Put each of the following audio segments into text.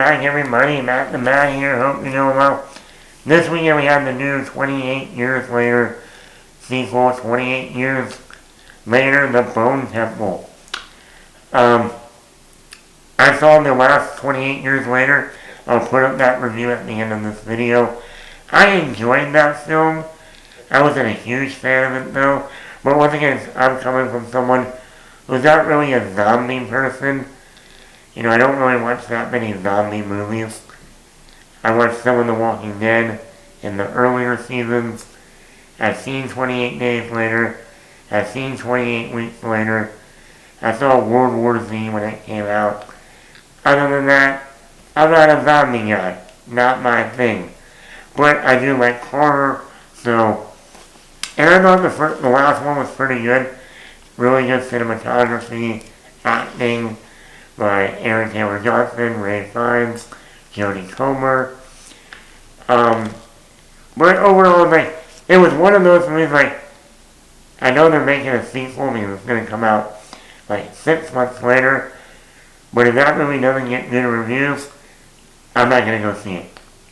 Hi everybody, Matt the Matt here, hope you're doing well. This weekend we have the new 28 Years Later sequel, 28 Years Later, The Bone Temple. I saw the last 28 Years Later. I'll put up that review at the end of this video. I enjoyed that film. I wasn't a huge fan of it though, but once again, I'm coming from someone who's not really a zombie person. I don't really watch that many zombie movies. I watched some of The Walking Dead in the earlier seasons. I've seen 28 Days Later. I've seen 28 Weeks Later. I saw World War Z when it came out. Other than that, I'm not a zombie guy. Not my thing. But I do like horror, so... And I thought the last one was pretty good. Really good cinematography, acting by Aaron Taylor Johnson, Ray Fiennes, Jodie Comer. But overall, it was one of those movies, I know they're making a sequel because it's going to come out 6 months later, but if that movie doesn't get good reviews, I'm not going to go see it.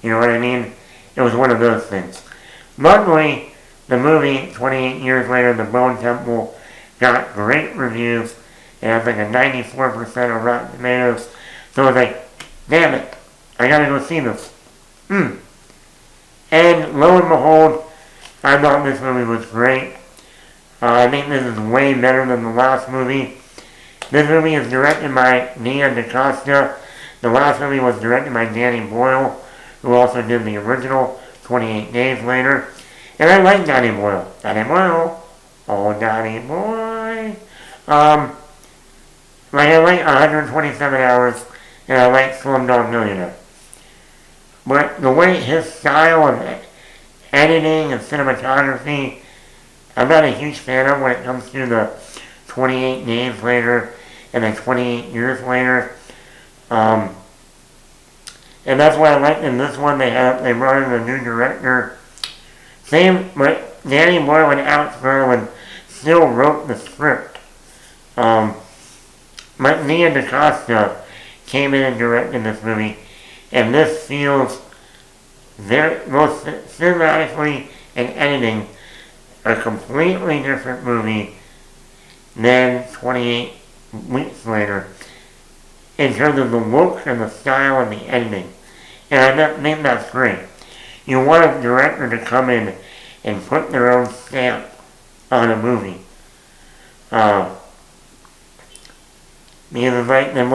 You know what I mean? It was one of those things. Luckily, the movie, 28 Years Later, The Bone Temple, got great reviews. It has a 94% of Rotten Tomatoes. So I was damn it, I gotta go see this. And lo and behold, I thought this movie was great. I think this is way better than the last movie. This movie is directed by Nia DaCosta. The last movie was directed by Danny Boyle, who also did the original 28 Days Later. And I like Danny Boyle. Danny Boyle. Oh, Danny Boy. I like 127 Hours, and I like Slumdog Millionaire. But the way his style of editing and cinematography, I'm not a huge fan of when it comes to the 28 Days Later and the 28 Years Later. And that's why I like in this one they brought in a new director. Same, but Danny Boyle and Alex Garland still wrote the script. But Nia DaCosta came in and directed this movie, and this feels both cinematically and editing a completely different movie than 28 Weeks Later in terms of the look and the style and the editing. And I think that's great. You want a director to come in and put their own stamp on a movie. Because that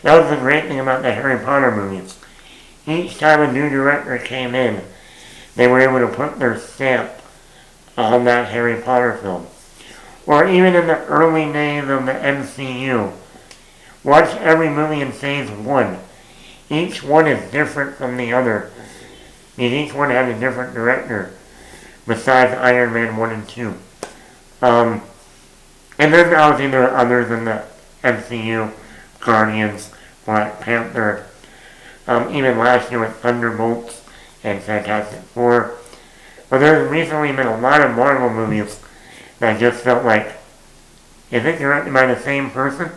was the great thing about the Harry Potter movies. Each time a new director came in, they were able to put their stamp on that Harry Potter film. Or even in the early days of the MCU, watch every movie in phase 1. Each one is different from the other. Because each one has a different director, besides Iron Man 1 and 2. And then obviously there are others in the MCU, Guardians, Black Panther, even last year with Thunderbolts and Fantastic Four. But there's recently been a lot of Marvel movies that just felt is it directed by the same person?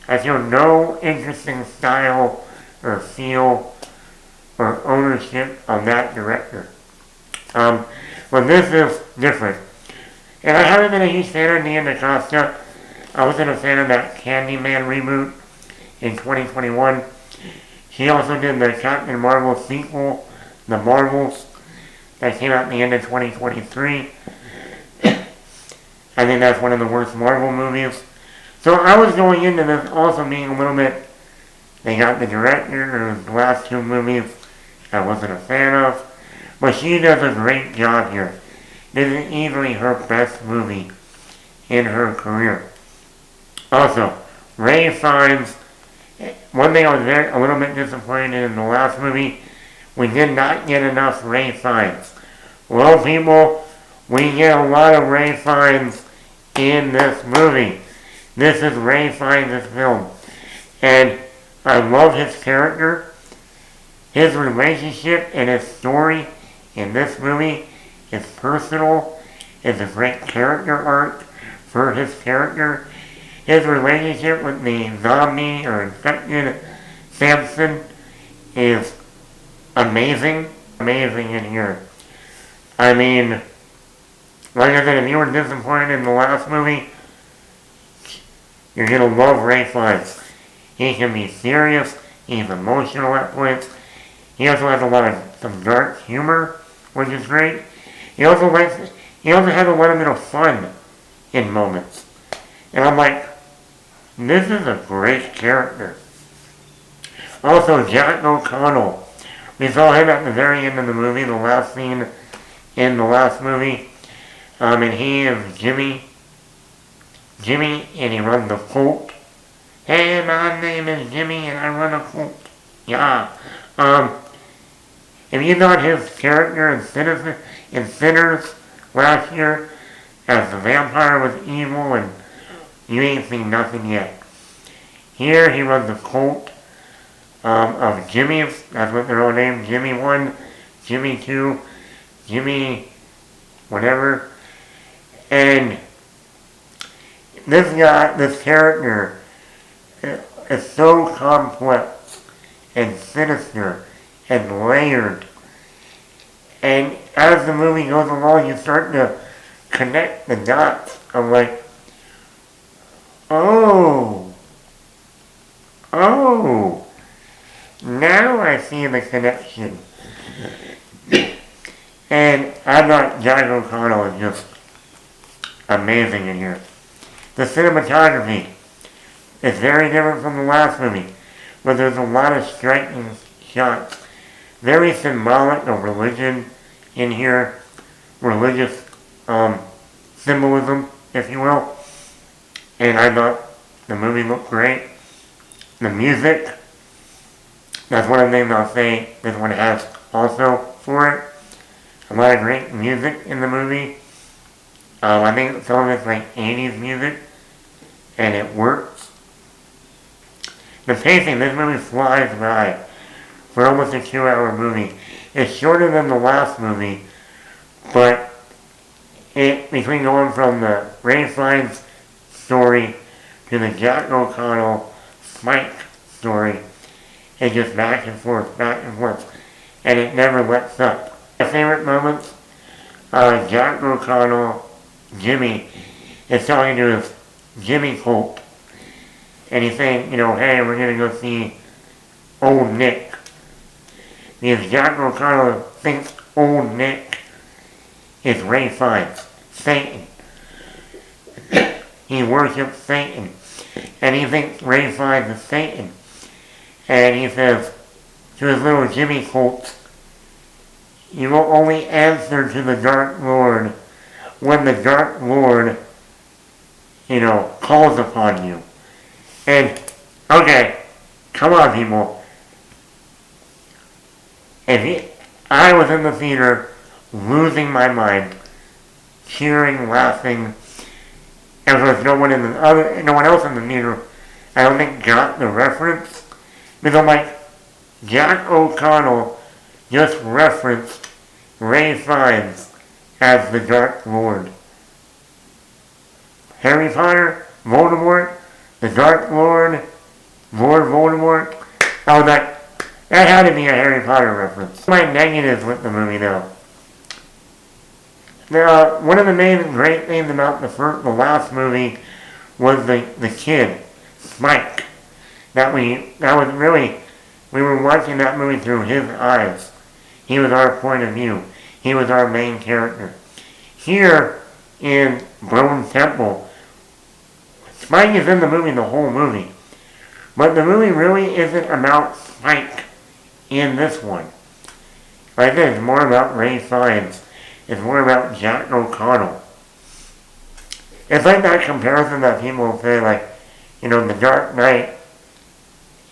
I feel no interesting style or feel or ownership of that director. But this is different. And I haven't been a huge fan of Nia DaCosta. I wasn't a fan of that Candyman reboot in 2021. She also did the Captain Marvel sequel, The Marvels, that came out at the end of 2023. I think that's one of the worst Marvel movies. So I was going into this also being a little bit, they got the director of the last two movies I wasn't a fan of. But she does a great job here. This is easily her best movie in her career. Also, Ray Fiennes, one thing I was a little bit disappointed in the last movie, we did not get enough Ray Fiennes. Well, people, we get a lot of Ray Fiennes in this movie. This is Ray Fiennes' film. And I love his character. His relationship and his story in this movie is personal. It's a great character arc for his character. His relationship with the zombie or infected Samson is amazing in here. I mean, like I said, if you were disappointed in the last movie, you're gonna love Ray Fiennes. He can be serious, he's emotional at points. He also has a lot of some dark humor, which is great. He also has a little bit of fun in moments. And I'm like, this is a great character. Also, Jack O'Connell. We saw him at the very end of the movie, the last scene in the last movie. And he is Jimmy, and he runs the cult. Hey, my name is Jimmy, and I run a cult. Yeah. If you thought his character in Sinners last year as the vampire was evil, and you ain't seen nothing yet. Here he runs the cult of Jimmy's. That's what they're all named. Jimmy 1, Jimmy 2, Jimmy whatever. And this character is so complex and sinister and layered. And as the movie goes along, you start to connect the dots of like, oh, now I see the connection. And I thought Jack O'Connell is just amazing in here. The cinematography is very different from the last movie, but there's a lot of striking shots. Very symbolic of religion in here, religious symbolism, if you will. And I thought the movie looked great. The music, that's one of the things I'll say this one has also for it. A lot of great music in the movie. I think some of it's like 80s music, and it works. The pacing, this movie flies by for almost a 2-hour movie. It's shorter than the last movie, but between going from the Ray Fiennes story to the Jack O'Connell Spike story, it's just back and forth, and it never lets up. My favorite moments, Jack O'Connell, Jimmy, is talking to his Jimmy cult, and he's saying, hey, we're gonna go see old Nick. Because Jack O'Connell thinks old Nick is Ray Fiennes, Satan. He worships Satan. And he thinks Ray Fiennes is Satan. And he says to his little Jimmy cult, you will only answer to the Dark Lord when the Dark Lord, calls upon you. And, okay, come on people. I was in the theater losing my mind, cheering, laughing. And there was no one else in the theater, I don't think, got the reference. Because I'm like, Jack O'Connell just referenced Ray Fiennes as the Dark Lord. Harry Potter, Voldemort, the Dark Lord, Lord Voldemort. I was like, that had to be a Harry Potter reference. My negatives with the movie, though. One of the main great things about the last movie was the kid, Spike. We were watching that movie through his eyes. He was our point of view. He was our main character. Here in Bone Temple, Spike is in the movie the whole movie. But the movie really isn't about Spike in this one. Like I said, it's more about Ray Fiennes. It's more about Jack O'Connell. It's like that comparison that people say, like, The Dark Knight.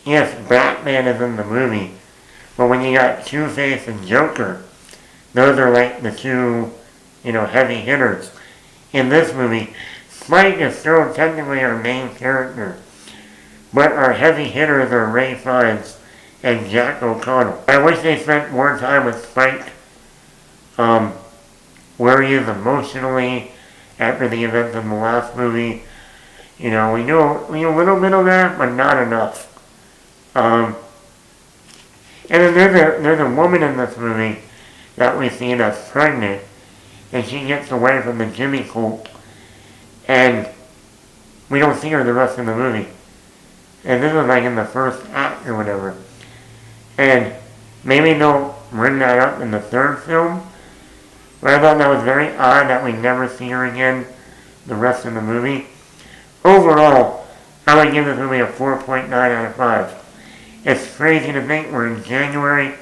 Yes, Batman is in the movie, but when you got Two-Face and Joker, those are like the two, heavy hitters. In this movie, Spike is still technically our main character, but our heavy hitters are Ray Fiennes and Jack O'Connell. I wish they spent more time with Spike, where he is emotionally after the events of the last movie. We knew a little bit of that, but not enough. And then there's a woman in this movie that we see that's pregnant, and she gets away from the Jimmy cult, and we don't see her the rest of the movie. And this is like in the first act or whatever. And maybe they'll bring that up in the third film, but I thought that was very odd that we never see her again the rest of the movie. Overall, I would give this movie a 4.9 out of 5. It's crazy to think we're in January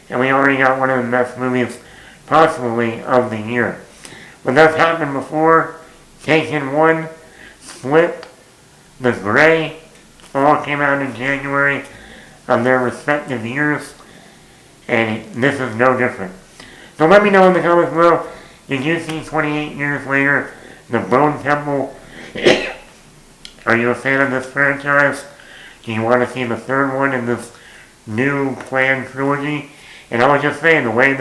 and we already got one of the best movies possibly of the year. But that's happened before. Taken 1, Split, The Gray, all came out in January of their respective years, and this is no different. So let me know in the comments below, did you see 28 years later, The Bone Temple? Are you a fan of this franchise? Do you want to see the third one in this new planned trilogy? And I was just saying, the way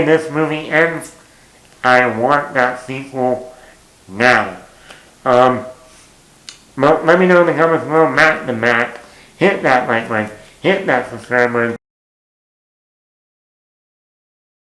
this movie ends, I want that sequel now. But let me know in the comments below, Matt the Mac. Hit that like button, hit that subscribe button.